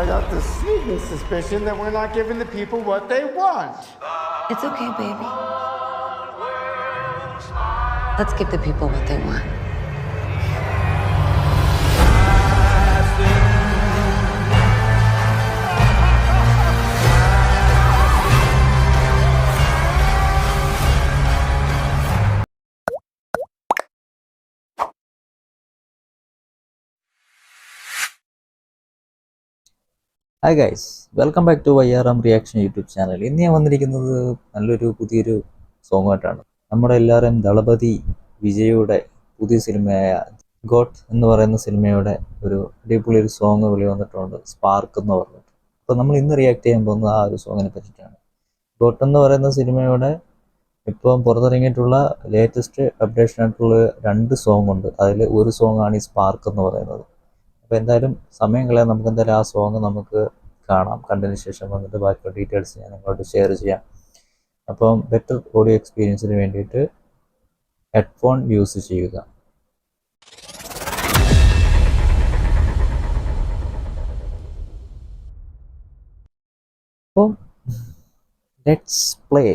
I got this sneaking suspicion that we're not giving the people what they want. It's okay, baby. Let's give the people what they want. Hi guys, welcome back to YRM reaction YouTube channel. ഇന്ന് ഞാൻ വന്നിരിക്കുന്നത് പുതിയൊരു സോങ്ങായിട്ടാണ്. നമ്മുടെ എല്ലാവരും ദളപതി വിജയുടെ പുതിയ സിനിമയായ got എന്ന് പറയുന്ന സിനിമയുടെ ഒരു അടിപൊളി ഒരു സോങ് വിളി വന്നിട്ടുണ്ട്, സ്പാർക്ക് എന്ന് പറഞ്ഞിട്ട്. അപ്പോൾ നമ്മൾ ഇന്ന് റിയാക്ട് ചെയ്യാൻ പോകുന്നത് ആ ഒരു സോങ്ങിനെ പറ്റിയിട്ടാണ്. ഗോട്ട് എന്ന് പറയുന്ന സിനിമയുടെ ഇപ്പം പുറത്തിറങ്ങിയിട്ടുള്ള ലേറ്റസ്റ്റ് അപ്ഡേഷൻ ആയിട്ടുള്ള 2 സോങ് ഉണ്ട്. അതിൽ ഒരു സോങ്ങാണ് ഈ സ്പാർക്ക് എന്ന് പറയുന്നത്. അപ്പോൾ എന്തായാലും സമയം കളയാൻ നമുക്ക് എന്തായാലും ആ സോങ് നമുക്ക് കാണാം. കണ്ടതിന് ശേഷം വന്നിട്ട് ബാക്കിയുള്ള ഡീറ്റെയിൽസ് ഞാൻ നിങ്ങളോട് ഷെയർ ചെയ്യാം. അപ്പം ബെറ്റർ ഓഡിയോ എക്സ്പീരിയൻസിന് വേണ്ടിയിട്ട് ഹെഡ്ഫോൺ യൂസ് ചെയ്യുക. അപ്പം let's play.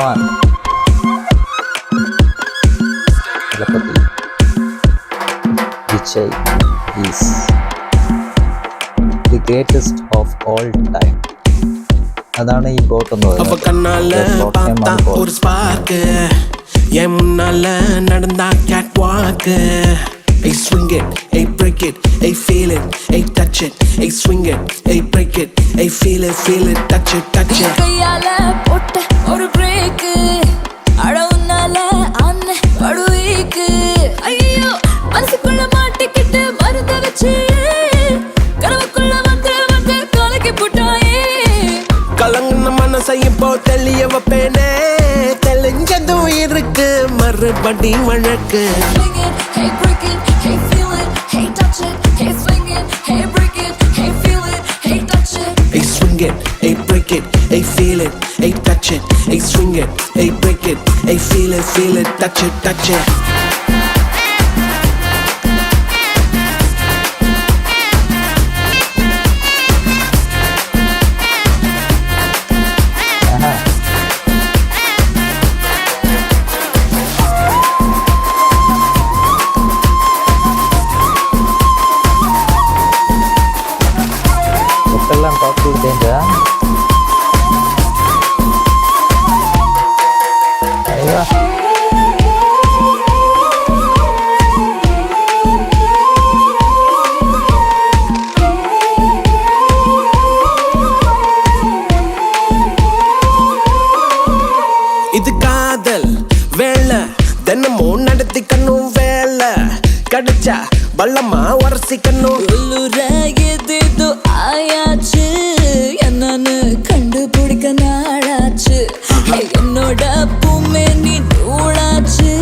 One. Dhalapati Vijay is the greatest of all time. അതാണ് ഈ ഗോട്ട് എന്ന് പറയുന്നത്. ഒരു സ്പാർക്ക് എൻ മുന്നാല നടന്ന കാറ്റ് വാക്ക്. Hey, swing it, hey, break it, hey, feel it, hey, touch it, hey, swing it, hey, break it, hey, feel it, touch it, touch it. കയ്യാല പൊട്ട ഒരു break അടവുന്നാല അന്ന് പടുവീക്ക്. അയ്യോ മനസ്സുക്കുള്ള മാട്ടിക്കിട്ട് മരുന്ന് വെച്ച് കനവുക്കുള്ള വന്ന് കലക്കി പുട്ടായേ. கலங்குன மனசையும் போ தெளிய வைப்பேனே, தெளிஞ்சதும் இருக்கு மறுபடி வழக்கு. Hey, break it, hey, feel it, hey, touch it, hey, swing it, hey, break it, hey, feel it, hey, touch it. Hey, swing it, hey, break it, hey, feel it, hey, touch it, hey, swing it, hey, break it, hey, feel it, touch it, touch it. എല്ലാം top ചെയ്തേൻ്റെ അയ്യോ. இது காதல் வேலை தினமும் நடத்திக்கணும் வேலை கிடைச்சா வல்லமா உரசிக்கணும். உள்ளுராயதேதோ ஆயாச்சு என்னன்னு கண்டுபிடிக்க நாளாச்சு. என்னோட பூமே நீ நூலாச்சு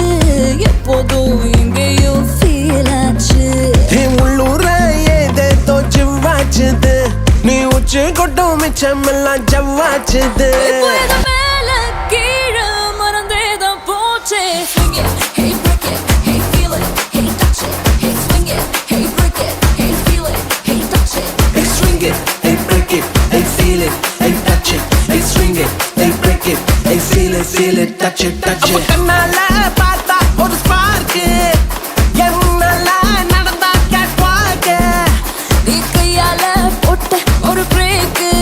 எப்போதும் எங்கேயோ ஃபீல் ஆச்சு. உள்ளூர ஏதேதோ ஜிவ்வாச்சுது நீ உச்சி கொட்டும் மிச்சமெல்லாம் ஜவ்வாச்சுது. மேல கீழே மறந்தேதான் போச்சே. Swing it, hey, break it, hey, feel it, hey, touch it, hey, swing it, hey, break it, hey, feel it, hey, touch it. Hey, swing it, hey, break it, hey, feel it, hey, touch it, hey, swing it, hey, break it, hey, feel it, touch it, touch it. கண்ணால பார்த்தா ஒரு spark என்னால நடந்தா gate walk. நீ கையால போட்ட ஒரு brake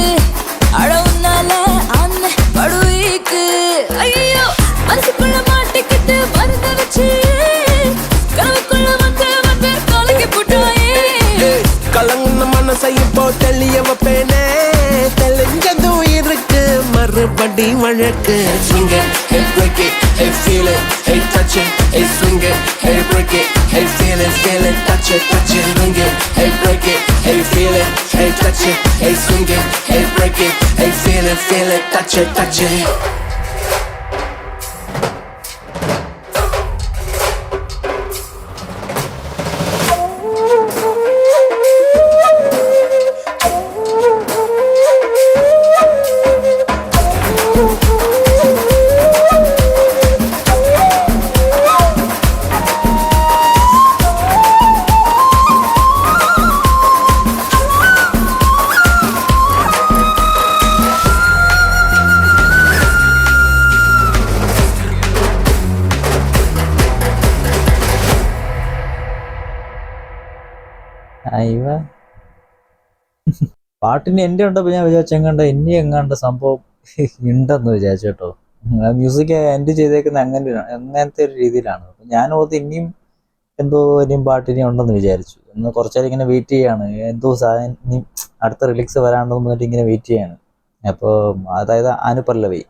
அடவுனால அன்ன படுவீக்கு. ஐயோ மனசுக்குள்ள மாட்டிக்கிட்டு மருந்து வச்சு கனவுக்குள்ள வந்து கலக்கி போட்டாயே. கலங்குன மனசையும் போ தெளிய வைப்பேனே, தெளிஞ்சதும் இருக்கு மறுபடி வழக்கு. Swing it, hey, break it, hey, feel it, hey, touch it, hey, swing it, hey, break it, hey, feel it, touch it, touch it. Swing it, hey, break it, hey, feel it, hey, touch it, hey, swing it, hey, break it, hey, feel it, touch it, touch it. ഇവ പാട്ടിന് എൻ്റെ ഉണ്ടപ്പോൾ ഞാൻ വിചാരിച്ചെങ്ങാണ്ട് ഇനി എങ്ങാണ്ട് സംഭവം ഉണ്ടെന്ന് വിചാരിച്ചു കേട്ടോ. മ്യൂസിക് എൻഡ് ചെയ്തേക്കുന്ന അങ്ങനത്തെ ഒരു രീതിയിലാണ്. ഞാൻ ഓർത്ത് ഇനിയും എന്തോ ഇനിയും പാട്ടിനി ഉണ്ടെന്ന് വിചാരിച്ചു. ഇന്ന് കുറച്ചേരം ഇങ്ങനെ വെയിറ്റ് ചെയ്യാണ്, എന്തോ സാധനം ഇനി അടുത്ത റിലീക്സ് വരാണ്ടെന്ന് പറഞ്ഞിട്ട് ഇങ്ങനെ വെയിറ്റ് ചെയ്യാണ്. അപ്പോൾ അതായത് അനുപല്ലവി,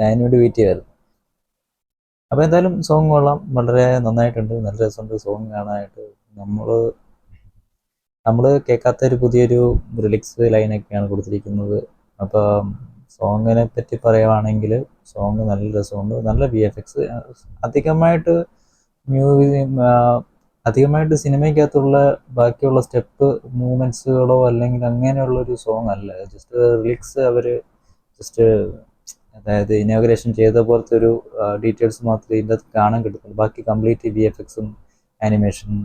അതിനുവേണ്ടി വെയിറ്റ് ചെയ്യുമായിരുന്നു. അപ്പോൾ എന്തായാലും സോങ് കൊള്ളാം, വളരെ നന്നായിട്ടുണ്ട്, നല്ല രസമുണ്ട് സോങ് കാണാനായിട്ട്. നമ്മൾ കേൾക്കാത്ത ഒരു പുതിയൊരു ലിറിക്സ് ലൈനൊക്കെയാണ് കൊടുത്തിരിക്കുന്നത്. അപ്പം സോങ്ങിനെ പറ്റി പറയുവാണെങ്കിൽ സോങ് നല്ല രസമുണ്ട്, നല്ല VFX. അധികമായിട്ട് അധികമായിട്ട് സിനിമയ്ക്കകത്തുള്ള ബാക്കിയുള്ള സ്റ്റെപ്പ് മൂവ്മെൻറ്റ്സുകളോ അല്ലെങ്കിൽ അങ്ങനെയുള്ളൊരു സോങ് അല്ല. ജസ്റ്റ് ലിറിക്സ് അവർ ജസ്റ്റ് അതായത് ഇനോഗ്രേഷൻ ചെയ്ത പോലത്തെ ഒരു ഡീറ്റെയിൽസ് മാത്രമേ ഇതിൻ്റെ അകത്ത് കാണാൻ കിട്ടുന്നുള്ളൂ. ബാക്കി കംപ്ലീറ്റ് VFXും ആനിമേഷനും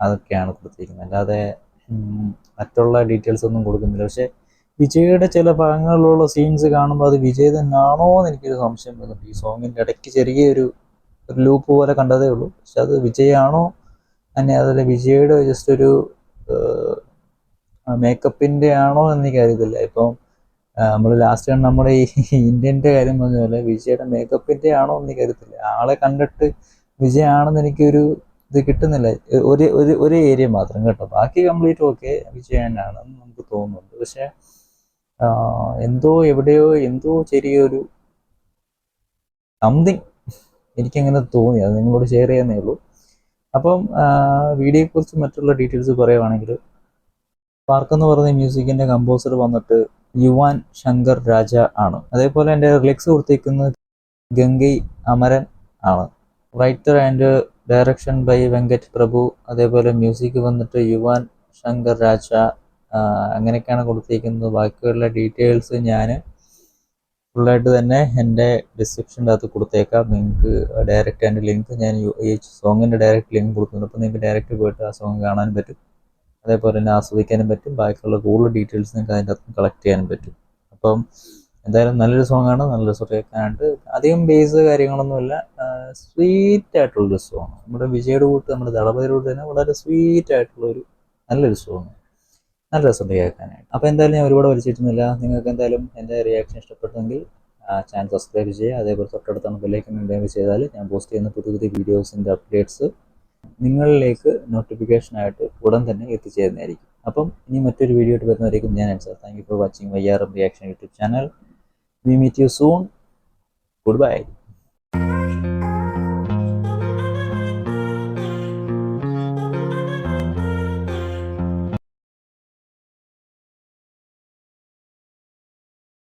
അതൊക്കെയാണ് കൊടുത്തിരിക്കുന്നത്, അല്ലാതെ മറ്റുള്ള ഡീറ്റെയിൽസ് ഒന്നും കൊടുക്കുന്നില്ല. പക്ഷേ വിജയുടെ ചില ഭാഗങ്ങളിലുള്ള സീൻസ് കാണുമ്പോൾ അത് വിജയ് തന്നെയാണോ എന്ന് എനിക്കൊരു സംശയം വരുന്നുണ്ട്. ഈ സോങ്ങിൻ്റെ ഇടയ്ക്ക് ചെറിയൊരു ലൂപ്പ് പോലെ കണ്ടതേ ഉള്ളൂ, പക്ഷെ അത് വിജയാണോ തന്നെ അതല്ല വിജയുടെ ജസ്റ്റ് ഒരു മേക്കപ്പിൻ്റെ ആണോ എന്ന് എനിക്കറിയത്തില്ല. ഇപ്പം നമ്മൾ ലാസ്റ്റ് നമ്മുടെ ഈ ഇന്ത്യൻ്റെ കാര്യം പറഞ്ഞ പോലെ വിജയുടെ മേക്കപ്പിൻ്റെ ആണോ എന്ന് എനിക്കറിയത്തില്ല. ആളെ കണ്ടിട്ട് വിജയാണെന്ന് എനിക്കൊരു ഇത് കിട്ടുന്നില്ല, ഒരു ഏരിയ മാത്രം കേട്ടോ. ബാക്കി കംപ്ലീറ്റ് ഓക്കെ വിജയനാണെന്ന് നമുക്ക് തോന്നുന്നുണ്ട്. പക്ഷെ എന്തോ എവിടെയോ എന്തോ ചെറിയൊരു സംതിങ് എനിക്കങ്ങനെ തോന്നി, അത് നിങ്ങളോട് ഷെയർ ചെയ്യുന്നേ ഉള്ളൂ. അപ്പം വീഡിയോയെക്കുറിച്ച് മറ്റുള്ള ഡീറ്റെയിൽസ് പറയുവാണെങ്കിൽ, സ്പാർക്ക് എന്ന് പറയുന്ന മ്യൂസിക്കിൻ്റെ കമ്പോസർ വന്നിട്ട് യുവാൻ ശങ്കർ രാജ ആണ്. അതേപോലെ എൻ്റെ റിലിക്സ് കൊടുത്തിരിക്കുന്നത് ഗംഗൈ അമരൻ ആണ്. റൈറ്റർ ആൻഡ് ഡയറക്ഷൻ ബൈ വെങ്കറ്റ് പ്രഭു. അതേപോലെ മ്യൂസിക് വന്നിട്ട് യുവാൻ ശങ്കർ രാജ. അങ്ങനെയൊക്കെയാണ് കൊടുത്തിരിക്കുന്നത്. ബാക്കിയുള്ള ഡീറ്റെയിൽസ് ഞാൻ ഫുള്ളായിട്ട് തന്നെ എൻ്റെ ഡിസ്ക്രിപ്ഷൻ്റെ അകത്ത് കൊടുത്തേക്കാം. നിങ്ങൾക്ക് ഡയറക്റ്റ് അതിൻ്റെ ലിങ്ക് ഞാൻ ഈ സോങ്ങിൻ്റെ ഡയറക്റ്റ് ലിങ്ക് കൊടുക്കുന്നുണ്ട്. അപ്പോൾ നിങ്ങൾക്ക് ഡയറക്റ്റ് പോയിട്ട് ആ സോങ് കാണാൻ പറ്റും, അതേപോലെ തന്നെ ആസ്വദിക്കാനും പറ്റും. ബാക്കിയുള്ള കൂടുതൽ ഡീറ്റെയിൽസ് നിങ്ങൾക്ക് അതിൻ്റെ അകത്ത് കളക്ട് ചെയ്യാനും പറ്റും. അപ്പം എന്തായാലും നല്ലൊരു സോങ്ങാണ്, നല്ല രസം കേൾക്കാനായിട്ട്. അധികം ബേസ് കാര്യങ്ങളൊന്നുമില്ല, സ്വീറ്റ് ആയിട്ടുള്ളൊരു സോങ്. നമ്മുടെ വിജയുടെ കൂട്ട് നമ്മുടെ ദളപതിയുടെ കൂട്ട് തന്നെ വളരെ സ്വീറ്റ് ആയിട്ടുള്ളൊരു നല്ലൊരു സോങ്, നല്ല രസമുണ്ട് കേൾക്കാനായിട്ട്. അപ്പോൾ എന്തായാലും ഞാൻ ഒരുപാട് വലിച്ചിട്ടുന്നില്ല. നിങ്ങൾക്ക് എന്തായാലും എൻ്റെ റിയാക്ഷൻ ഇഷ്ടപ്പെട്ടെങ്കിൽ ചാനൽ സബ്സ്ക്രൈബ് ചെയ്യുക. അതേപോലെ തൊട്ടടുത്താണ് ബെല്ലൈക്കൺ എനേബിൾ ചെയ്താൽ ഞാൻ പോസ്റ്റ് ചെയ്യുന്ന പുതിയ പുതിയ വീഡിയോസിൻ്റെ അപ്ഡേറ്റ്സ് നിങ്ങളിലേക്ക് നോട്ടിഫിക്കേഷനായിട്ട് ഉടൻ തന്നെ എത്തിച്ചേരുന്നതായിരിക്കും. അപ്പം ഇനി മറ്റൊരു വീഡിയോ ആയിട്ട് വരുന്നതായിരിക്കും. ഞാൻ Ansar. Thank you for watching YRM reaction YouTube channel. We meet you soon. Goodbye.